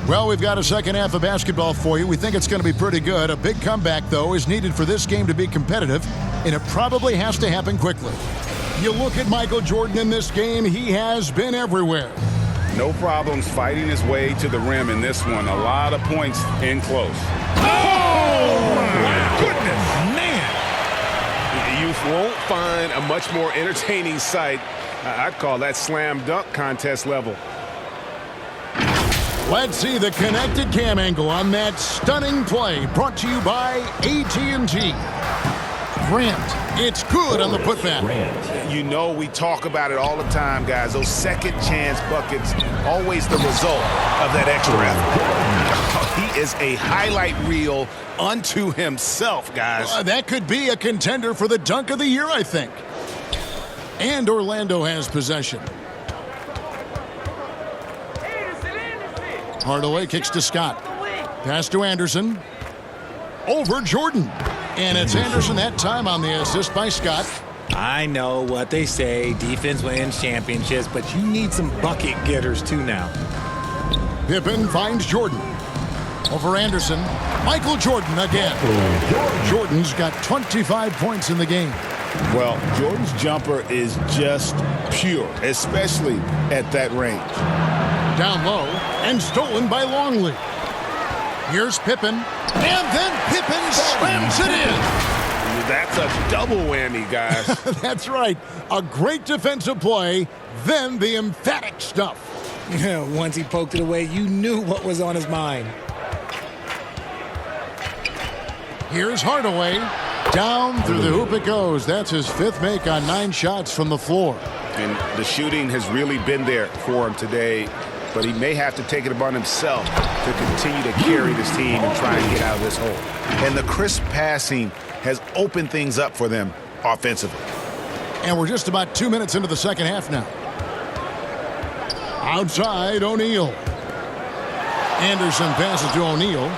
Well, we've got a second half of basketball for you. We think it's going to be pretty good. A big comeback, though, is needed for this game to be competitive, and it probably has to happen quickly. You look at Michael Jordan in this game, he has been everywhere. No problems fighting his way to the rim in this one. A lot of points in close. Oh, my goodness, man. You won't find a much more entertaining sight. I'd call that slam dunk contest level. Let's see the connected cam angle on that stunning play, brought to you by AT&T. Grant, it's good on the putback. You know, we talk about it all the time, guys. Those second chance buckets, always the result of that extra effort. He is a highlight reel unto himself, guys. That could be a contender for the dunk of the year, I think. And Orlando has possession. Hardaway kicks to Scott. Pass to Anderson. Over Jordan. And it's Anderson that time on the assist by Scott. I know what they say, defense wins championships, but you need some bucket getters too now. Pippen finds Jordan. Over Anderson. Michael Jordan again. Jordan's got 25 points in the game. Well, Jordan's jumper is just pure, especially at that range. Down low and stolen by Longley. Here's Pippen, and then Pippen slams it in. That's a double whammy, guys. That's right. A great defensive play, then the emphatic stuff. Once he poked it away, you knew what was on his mind. Here's Hardaway. Down through the hoop it goes. That's his fifth make on 9 shots from the floor. And the shooting has really been there for him today, but he may have to take it upon himself to continue to carry this team and try and get out of this hole. And the crisp passing has opened things up for them offensively. And we're just about 2 minutes into the second half now. Outside, O'Neal. Anderson passes to O'Neal.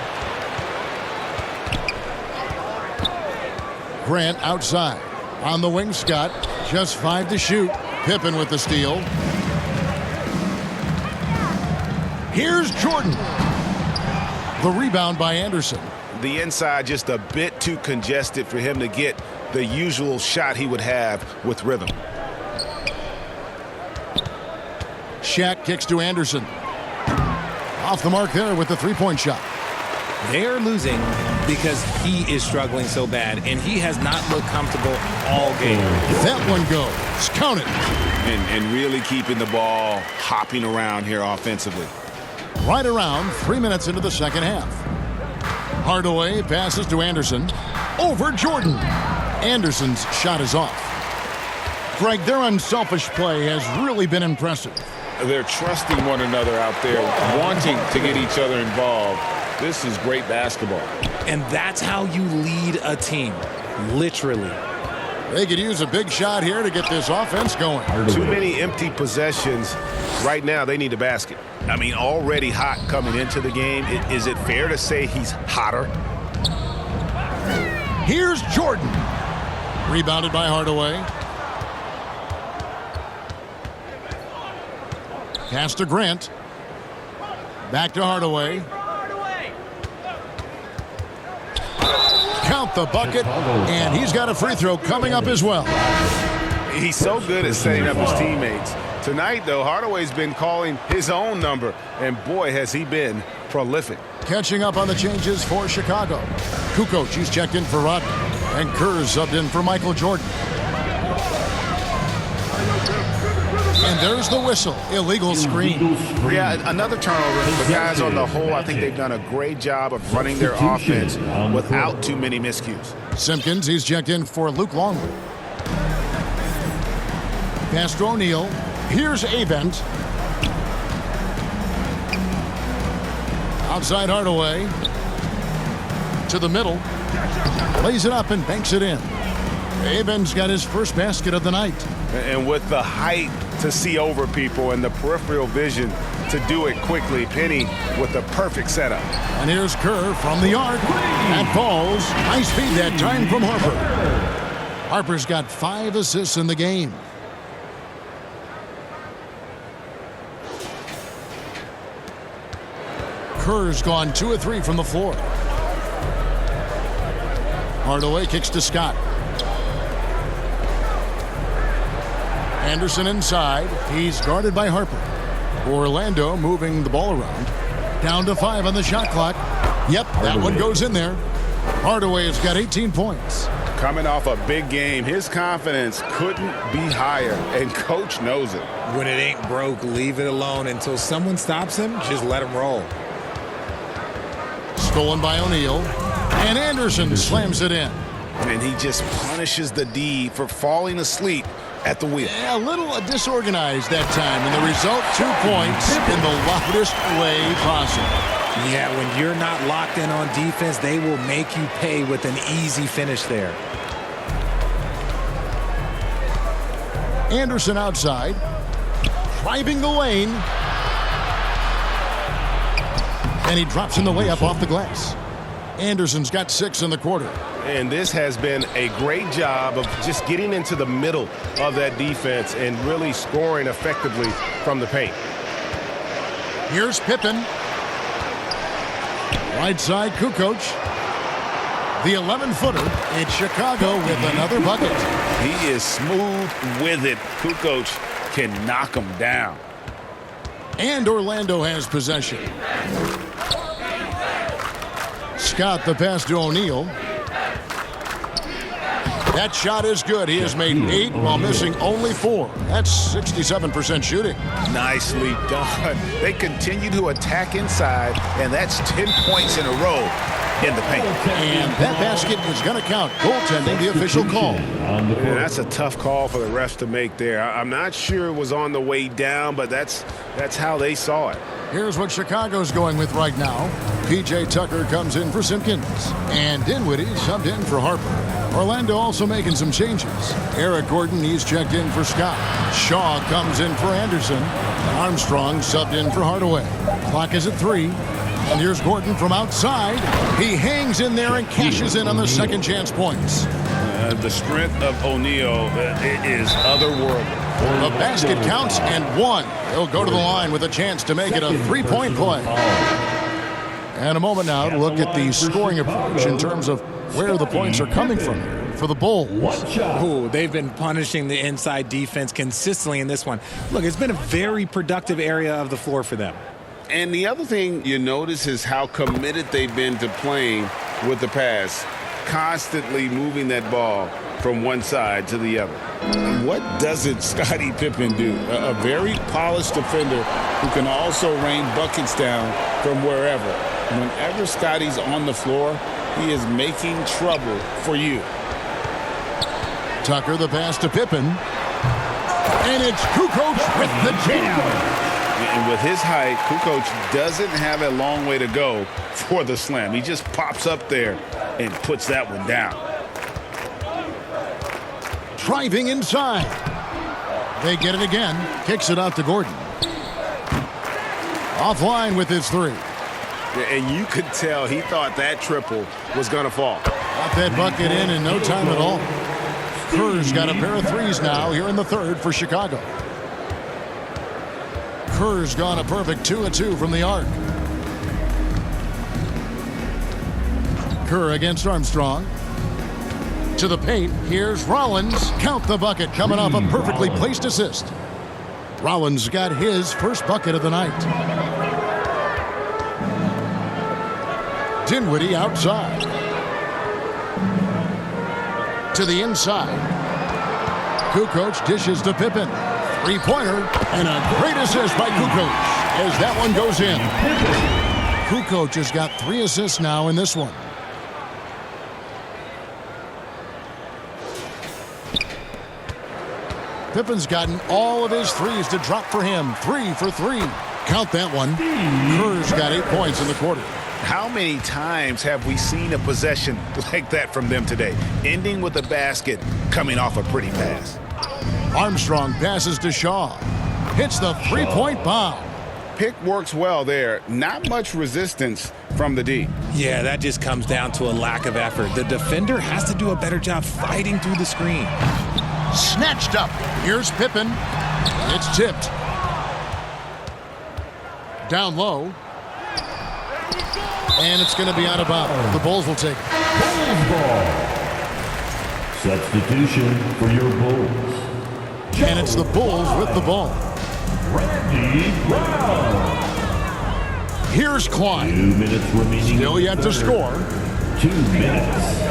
Grant outside. On the wing, Scott. Just 5 to shoot. Pippen with the steal. Here's Jordan. The rebound by Anderson. The inside just a bit too congested for him to get the usual shot he would have with rhythm. Shaq kicks to Anderson. Off the mark there with the three-point shot. They're losing because he is struggling so bad, and he has not looked comfortable all game. That one goes. Count it. And really keeping the ball hopping around here offensively. Right around 3 minutes into the second half. Hardaway passes to Anderson. Over Jordan. Anderson's shot is off. Greg, their unselfish play has really been impressive. They're trusting one another out there, wanting to get each other involved. This is great basketball. And that's how you lead a team, literally. They could use a big shot here to get this offense going. Too many empty possessions. Right now, they need a basket. I mean, already hot coming into the game. Is it fair to say he's hotter? Here's Jordan. Rebounded by Hardaway. Pass to Grant. Back to Hardaway. Count the bucket, and he's got a free throw coming up as well. He's so good at setting up his teammates. Tonight, though, Hardaway's been calling his own number, and boy, has he been prolific. Catching up on the changes for Chicago. Kukoc, he's checked in for Rodman, and Kerr subbed in for Michael Jordan. And there's the whistle. Illegal screen. Yeah, another turnover. The guys on the whole, I think they've done a great job of running their offense without too many miscues. Simpkins, he's checked in for Luke Longley. Pass to O'Neal. Here's Avent. Outside Hardaway. To the middle. Lays it up and banks it in. Avent's got his first basket of the night. And with the height to see over people and the peripheral vision to do it quickly, Penny with the perfect setup. And here's Kerr from the arc. That falls. Nice feed that time from Harper. Harper's got 5 assists in the game. Kerr's gone 2 of 3 from the floor. Hardaway kicks to Scott. Anderson inside. He's guarded by Harper. Orlando moving the ball around. Down to 5 on the shot clock. Yep, that one goes in there. Hardaway has got 18 points. Coming off a big game, his confidence couldn't be higher, and coach knows it. When it ain't broke, leave it alone until someone stops him. Just let him roll. Stolen by O'Neal. And Anderson slams it in. And he just punishes the D for falling asleep at the wheel. Yeah, a little disorganized that time, and the result 2 points in the loudest way possible. Yeah, when you're not locked in on defense, they will make you pay with an easy finish there. Anderson outside, driving the lane. And he drops in the layup off the glass. Anderson's got 6 in the quarter. And this has been a great job of just getting into the middle of that defense and really scoring effectively from the paint. Here's Pippen. Right side, Kukoc. The 11-footer. It's Chicago with another bucket. He is smooth with it. Kukoc can knock him down. And Orlando has possession. Scott the pass to O'Neal. That shot is good. He has made 8 while missing only 4. That's 67% shooting. Nicely done. They continue to attack inside, and that's 10 points in a row in the paint. And that basket is going to count. Goaltending, the official call. Yeah, that's a tough call for the refs to make there. I'm not sure it was on the way down, but that's how they saw it. Here's what Chicago's going with right now. P.J. Tucker comes in for Simpkins. And Dinwinddie subbed in for Harper. Orlando also making some changes. Eric Gordon, he's checked in for Scott. Shaw comes in for Anderson. Armstrong subbed in for Hardaway. Clock is at 3. And here's Gordon from outside. He hangs in there and cashes in on the second chance points. The strength of O'Neal is otherworldly. The basket counts and 1. He'll go to the line with a chance to make it a 3-point play. And a moment now to look at the scoring approach in terms of where the points are coming from for the Bulls. Ooh, they've been punishing the inside defense consistently in this one. Look, it's been a very productive area of the floor for them. And the other thing you notice is how committed they've been to playing with the pass, constantly moving that ball from one side to the other. What doesn't Scottie Pippen do? A very polished defender who can also rain buckets down from wherever. Whenever Scottie's on the floor, he is making trouble for you. Tucker the pass to Pippen. And it's Kukoc with the jam. And with his height, Kukoc doesn't have a long way to go for the slam. He just pops up there and puts that one down. Driving inside. They get it again. Kicks it out to Gordon. Offline with his 3. And you could tell he thought that triple was going to fall. Got that bucket in no time at all. Kerr's got a pair of 3s now here in the third for Chicago. Kerr's gone a perfect 2 of 2 from the arc. Kerr against Armstrong. To the paint, here's Rollins. Count the bucket coming off a perfectly placed assist. Rollins got his first bucket of the night. Dinwinddie outside. To the inside. Kukoc dishes to Pippen. 3-pointer and a great assist by Kukoc as that one goes in. Kukoc has got 3 assists now in this one. Pippen's gotten all of his 3s to drop for him. 3 for 3. Count that one. Kerr's got 8 points in the quarter. How many times have we seen a possession like that from them today, ending with a basket coming off a pretty pass? Armstrong passes to Shaw. Hits the 3-point bomb. Pick works well there. Not much resistance from the D. Yeah, that just comes down to a lack of effort. The defender has to do a better job fighting through the screen. Snatched up. Here's Pippen. It's tipped. Down low. And it's going to be out of bounds. The Bulls will take it. Bulls ball. Substitution for your Bulls. And it's the Bulls with the ball. Randy Brown. Here's Klein. 2 minutes remaining. Still yet to score. 2 minutes.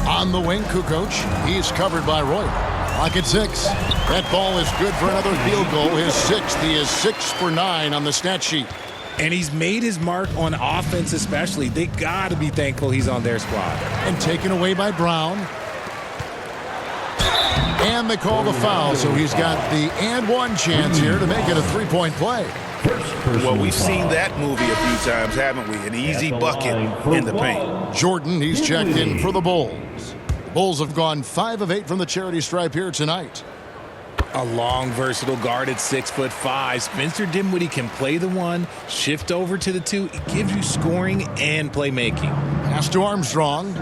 On the wing, Kukoc. He's covered by Roy. Clock at 6. That ball is good for another field goal. His 6th. He is 6 for 9 on the stat sheet. And he's made his mark on offense especially. They got to be thankful he's on their squad. And taken away by Brown. And they call the foul, so he's got the and one chance here to make it a three-point play. Well, we've seen that movie a few times, haven't we? An easy bucket in the paint. Jordan, he's checked in for the Bulls. The Bulls have gone 5 of 8 from the charity stripe here tonight. A long, versatile guard at 6'5". Spencer Dinwiddie can play the 1, shift over to the 2. It gives you scoring and playmaking. Pass to Armstrong.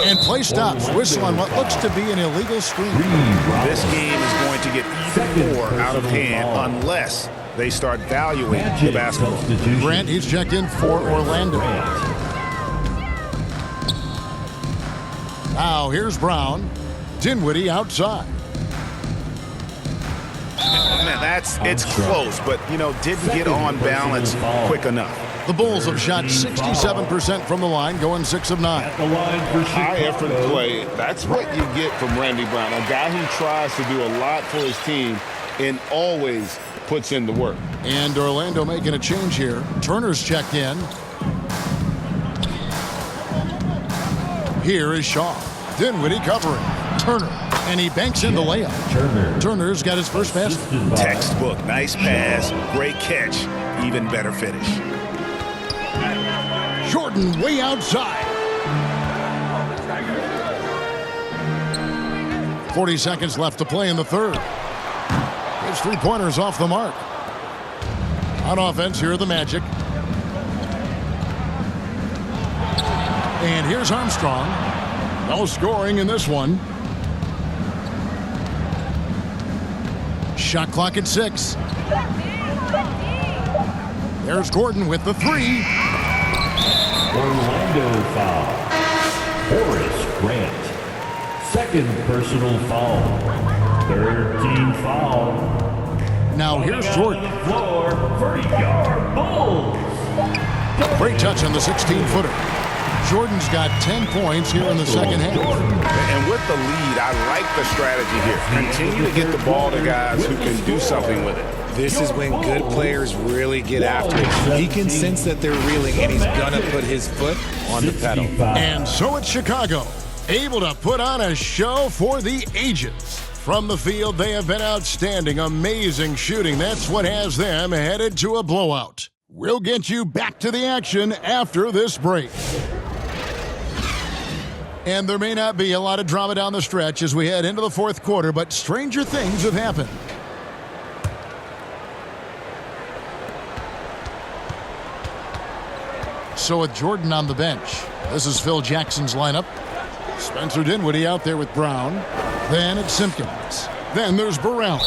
And play stops. Whistle on what looks to be an illegal screen. This game is going to get even more out of hand unless they start valuing the basketball. Grant, he's checked in for Orlando. Now here's Brown. Dinwiddie outside. Man, it's close, but, didn't get on balance quick enough. The Bulls have shot 67% from the line, going 6 of 9. High effort play. That's what you get from Randy Brown, a guy who tries to do a lot for his team and always puts in the work. And Orlando making a change here. Turner's checked in. Here is Shaw. Dinwiddie covering. Turner. And he banks in the layup. Turner's got his first basket. Textbook. Nice pass. Great catch. Even better finish. Jordan way outside. 40 seconds left to play in the third. His three-pointers off the mark. On offense, here are the Magic. And here's Armstrong. No scoring in this one. Shot clock at 6. There's Gordon with the 3. Orlando foul. Horace Grant. Second personal foul. Third team foul. Now here's Jordan. Floor for your Bulls. Great touch on the 16-footer. Jordan's got 10 points here in the second half. And with the lead, I like the strategy here. Continue to get the ball to guys who can do something with it. This is when good players really get after it. He can sense that they're reeling, and he's going to put his foot on the pedal. And so it's Chicago, able to put on a show for the ages. From the field, they have been outstanding, amazing shooting. That's what has them headed to a blowout. We'll get you back to the action after this break. And there may not be a lot of drama down the stretch as we head into the fourth quarter, but stranger things have happened. So with Jordan on the bench, this is Phil Jackson's lineup. Spencer Dinwiddie out there with Brown. Then it's Simpkins. Then there's Burrell.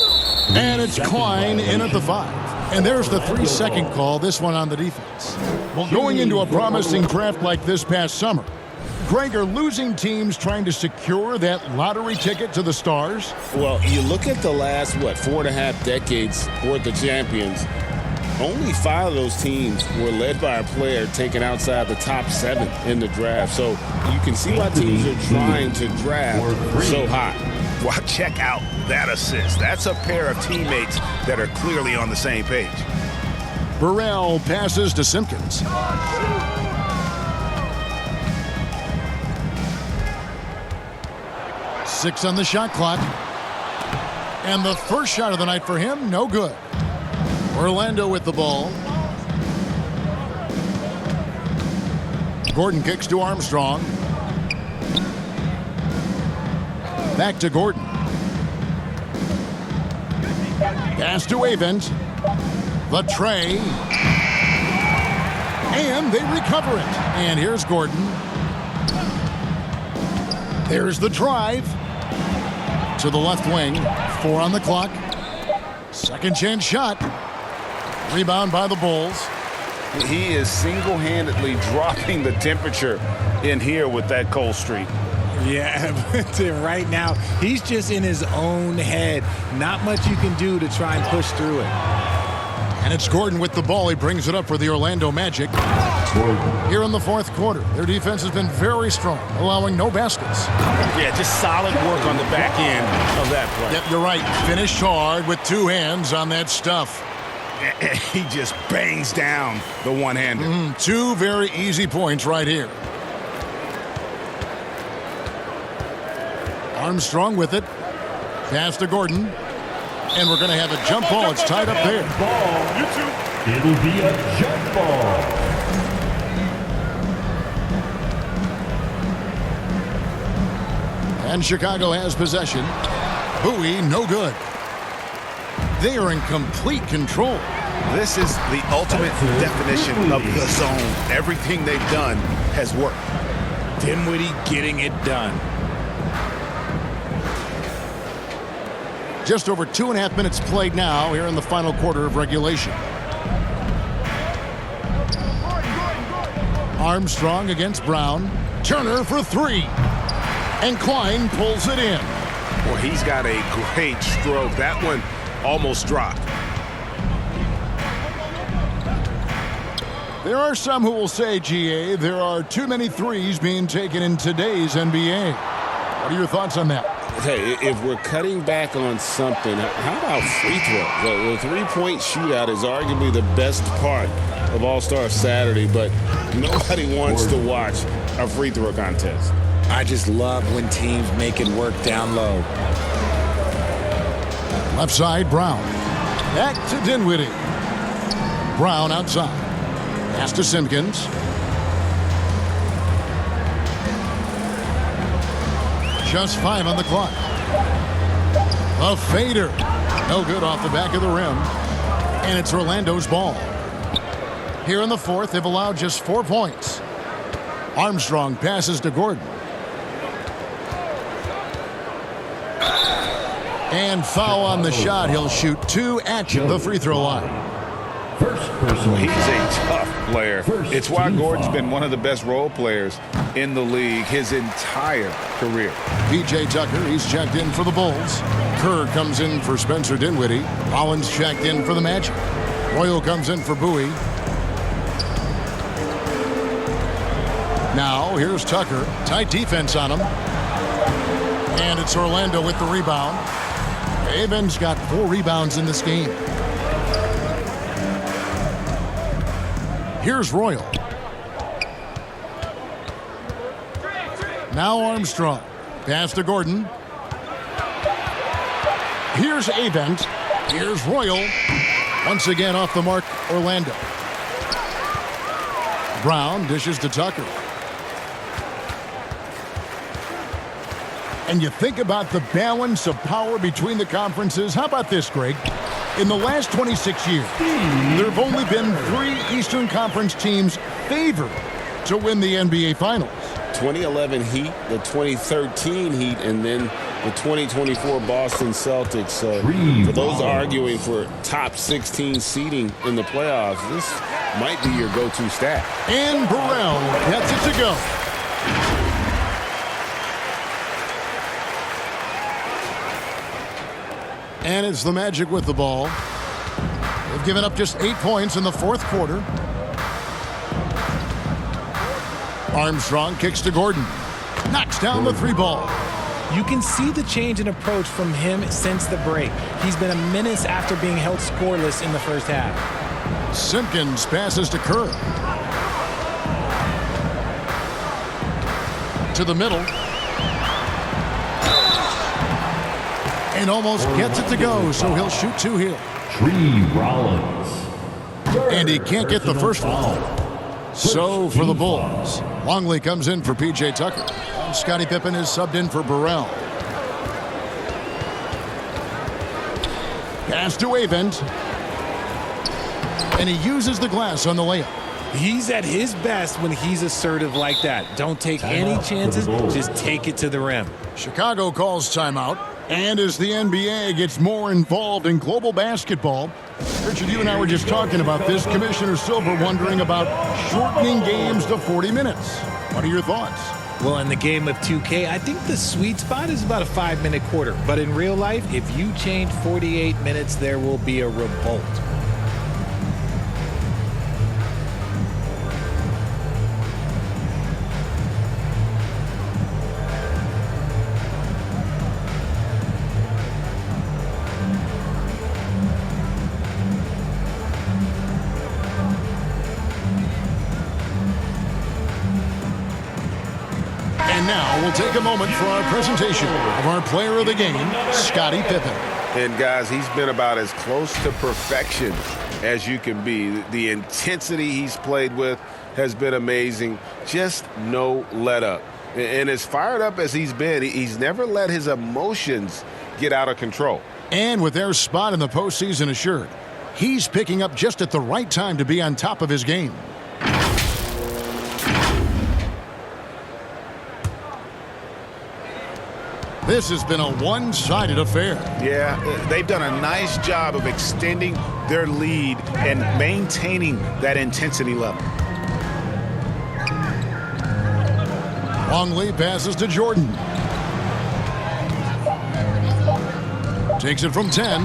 And it's Klein in at the 5. And there's the 3-second call, this one on the defense. Well, going into a promising draft like this past summer, Greg, are losing teams trying to secure that lottery ticket to the stars? Well, you look at the last, 4.5 decades worth of champions, only 5 of those teams were led by a player taken outside the top 7 in the draft. So you can see why teams are trying to draft so high. Well, check out that assist. That's a pair of teammates that are clearly on the same page. Burrell passes to Simpkins. Six on the shot clock. And the first shot of the night for him, no good. Orlando with the ball. Gordon kicks to Armstrong. Back to Gordon. Pass to Avent. The tray. And they recover it. And here's Gordon. There's the drive. To the left wing. 4 on the clock. Second chance shot. Rebound by the Bulls. He is single-handedly dropping the temperature in here with that cold streak. Yeah, but right now, he's just in his own head. Not much you can do to try and push through it. And it's Gordon with the ball. He brings it up for the Orlando Magic. Here in the fourth quarter, their defense has been very strong, allowing no baskets. Yeah, just solid work on the back end of that play. Yep, you're right. Finished hard with two hands on that stuff. He just bangs down the one-hander. Two very easy points right here. Armstrong with it. Pass to Gordon. And we're going to have a jump ball. It's tied up there. It'll be a jump ball. And Chicago has possession. Bowie, no good. They are in complete control. This is the ultimate definition of the zone. Everything they've done has worked. Dinwiddie getting it done. Just over 2.5 minutes played now here in the final quarter of regulation. Armstrong against Brown. Turner for three. And Klein pulls it in. Well, he's got a great stroke. That one almost dropped. There are some who will say, GA, there are too many threes being taken in today's NBA. What are your thoughts on that? Hey, if we're cutting back on something, how about free throw? The three-point shootout is arguably the best part of All-Star Saturday, but nobody wants to watch a free throw contest. I just love when teams make it work down low. Left side, Brown. Back to Dinwiddie. Brown outside. Pass to Simpkins. Just 5 on the clock. A fader. No good off the back of the rim. And it's Orlando's ball. Here in the fourth, they've allowed just 4 points. Armstrong passes to Gordon. And foul on the shot. He'll shoot 2 at the free throw line. First personal He's foul. a tough player. It's why Gordon's been one of the best role players in the league his entire career. P.J. Tucker, he's checked in for the Bulls. Kerr comes in for Spencer Dinwiddie. Collins checked in for the Magic. Royal comes in for Bowie. Now, here's Tucker. Tight defense on him. And it's Orlando with the rebound. Avon's got 4 rebounds in this game. Here's Royal. Now Armstrong. Pass to Gordon. Here's Avent. Here's Royal. Once again off the mark, Orlando. Brown dishes to Tucker. And you think about the balance of power between the conferences. How about this, Greg? In the last 26 years, there have only been 3 Eastern Conference teams favored to win the NBA Finals. 2011 Heat, the 2013 Heat, and then the 2024 Boston Celtics. So for those arguing for top 16 seeding in the playoffs, this might be your go-to stat. And Burrell gets it to go. And it's the Magic with the ball. They've given up just 8 points in the fourth quarter. Armstrong kicks to Gordon. Knocks down the 3 ball. You can see the change in approach from him since the break. He's been a menace after being held scoreless in the first half. Simpkins passes to Kerr. To the middle. And almost gets it to go, so he'll shoot 2 here. Tree Rollins. And he can't get the first one. So for the Bulls, Longley comes in for P.J. Tucker. Scottie Pippen is subbed in for Burrell. Pass to Avent. And he uses the glass on the layup. He's at his best when he's assertive like that. Don't take any chances, just take it to the rim. Chicago calls timeout. And as the NBA gets more involved in global basketball, Richard, you and I were just talking about this. Commissioner Silver wondering about shortening games to 40 minutes. What are your thoughts? Well, in the game of 2K, I think the sweet spot is about a 5-minute quarter. But in real life, if you change 48 minutes, there will be a revolt. And now we'll take a moment for our presentation of our player of the game, Scottie Pippen. And guys, he's been about as close to perfection as you can be. The intensity he's played with has been amazing. Just no let up. And as fired up as he's been, he's never let his emotions get out of control. And with their spot in the postseason assured, he's picking up just at the right time to be on top of his game. This has been a one-sided affair. Yeah, they've done a nice job of extending their lead and maintaining that intensity level. Longley passes to Jordan. Takes it from 10.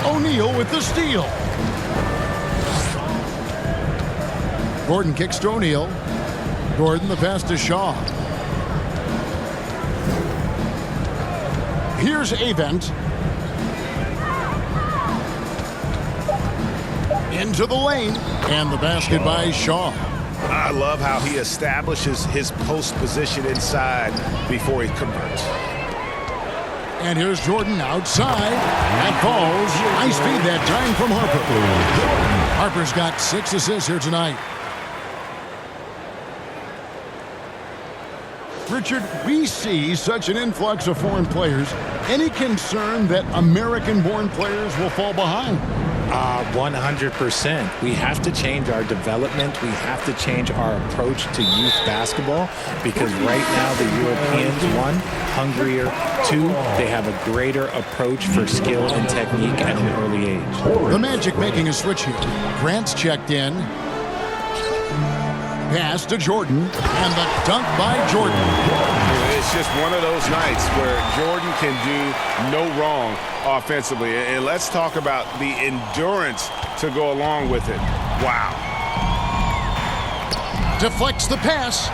O'Neal with the steal. Gordon kicks to O'Neal. Gordon the pass to Shaw. Here's Avent. Into the lane. And the basket by Shaw. I love how he establishes his post position inside before he converts. And here's Jordan outside. That falls. Nice feed that time from Harper. Harper's got 6 assists here tonight. Richard, we see such an influx of foreign players. Any concern that American-born players will fall behind? 100%. We have to change our development. We have to change our approach to youth basketball because right now the Europeans, 1, hungrier, 2, they have a greater approach for skill and technique at an early age. The Magic making a switch here. Grant's checked in. Pass to Jordan, and the dunk by Jordan. It's just one of those nights where Jordan can do no wrong offensively. And let's talk about the endurance to go along with it. Wow. Deflects the pass.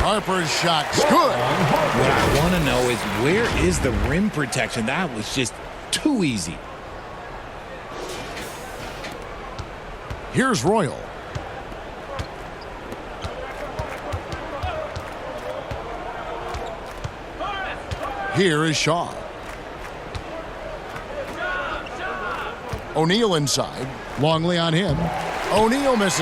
Harper's shot's good. What I want to know is where is the rim protection? That was just too easy. Here's Royal. Here is Shaw. O'Neal inside. Longley on him. O'Neal misses.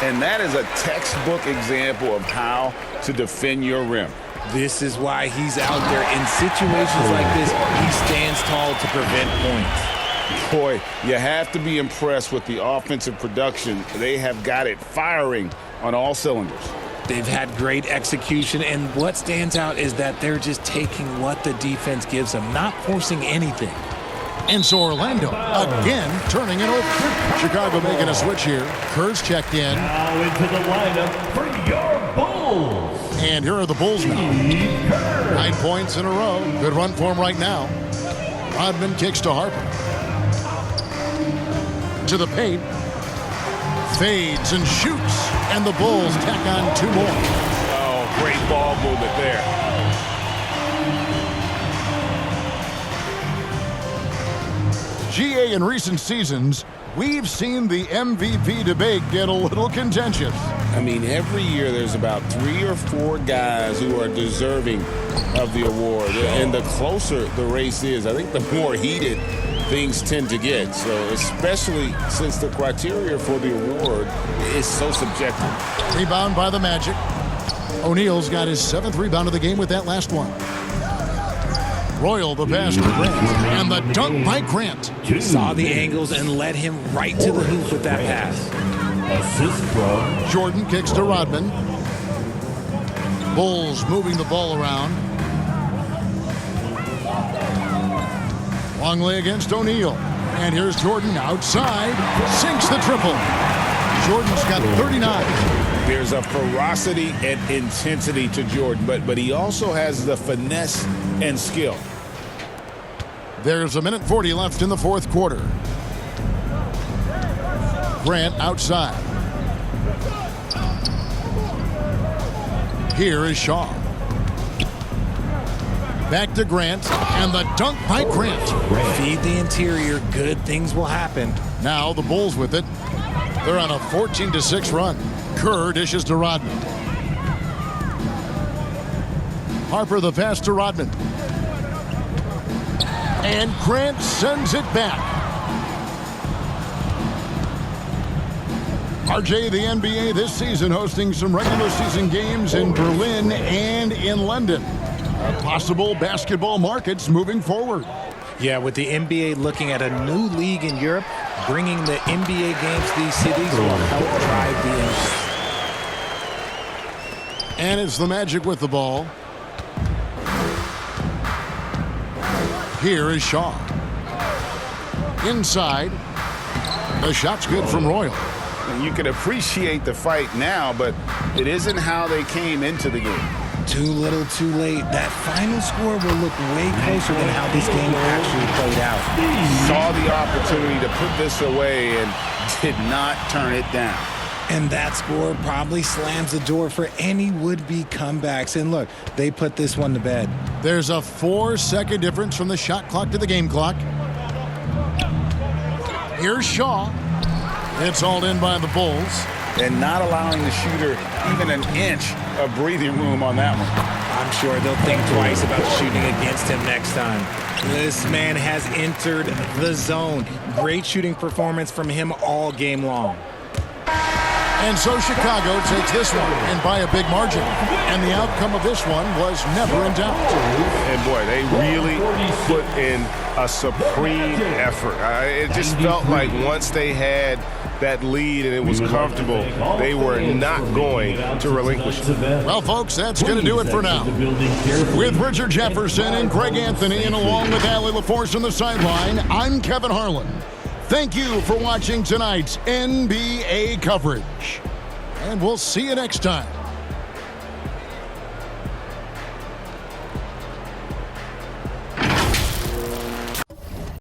And that is a textbook example of how to defend your rim. This is why he's out there in situations like this. He stands tall to prevent points. Boy, you have to be impressed with the offensive production. They have got it firing on all cylinders. They've had great execution, and what stands out is that they're just taking what the defense gives them, not forcing anything. And so Orlando again turning it over. Chicago making a switch here. Kerr's checked in. Now into the lineup for your Bulls. And here are the Bulls now. 9 points in a row. Good run for him right now. Rodman kicks to Harper. To the paint. Fades and shoots. And the Bulls tack on 2 more. Oh, great ball movement there. GA in recent seasons, we've seen the MVP debate get a little contentious. I mean, every year there's about 3 or 4 guys who are deserving of the award. And the closer the race is, I think the more heated things tend to get. So especially since the criteria for the award is so subjective. Rebound by the Magic. O'Neal's got his 7th rebound of the game with that last one. Royal the pass to Grant. And the dunk by Grant. Saw the angles and led him right to the hoop with that pass. Assist from Jordan kicks to Rodman. Bulls moving the ball around. Longley against O'Neal. And here's Jordan outside. Sinks the triple. Jordan's got 39. There's a ferocity and intensity to Jordan, but he also has the finesse and skill. There's 1:40 left in the fourth quarter. Grant outside. Here is Shaw. Back to Grant, and the dunk by Grant. Feed the interior, good things will happen. Now the Bulls with it. They're on a 14-6 run. Kerr dishes to Rodman. Harper the pass to Rodman. And Grant sends it back. RJ, the NBA this season hosting some regular season games in Berlin and in London. Possible basketball markets moving forward. Yeah, with the NBA looking at a new league in Europe, bringing the NBA games to these cities will help drive the interest. And it's the Magic with the ball. Here is Shaw. Inside. The shot's good from Royal. You can appreciate the fight now, but it isn't how they came into the game. Too little, too late. That final score will look way closer than how this game actually played out. Saw the opportunity to put this away and did not turn it down. And that score probably slams the door for any would-be comebacks. And look, they put this one to bed. There's a 4-second difference from the shot clock to the game clock. Here's Shaw. It's hauled in by the Bulls. And not allowing the shooter even an inch of breathing room on that one. I'm sure they'll think twice about shooting against him next time. This man has entered the zone. Great shooting performance from him all game long. And so Chicago takes this one, and by a big margin. And the outcome of this one was never in doubt. And boy, they really put in a supreme effort. It just felt like once they had that lead and it was comfortable, they were not going to relinquish it. Well, folks, that's going to do it for now. With Richard Jefferson and Greg Anthony, and along with Allie LaForce on the sideline, I'm Kevin Harlan. Thank you for watching tonight's NBA coverage. And we'll see you next time.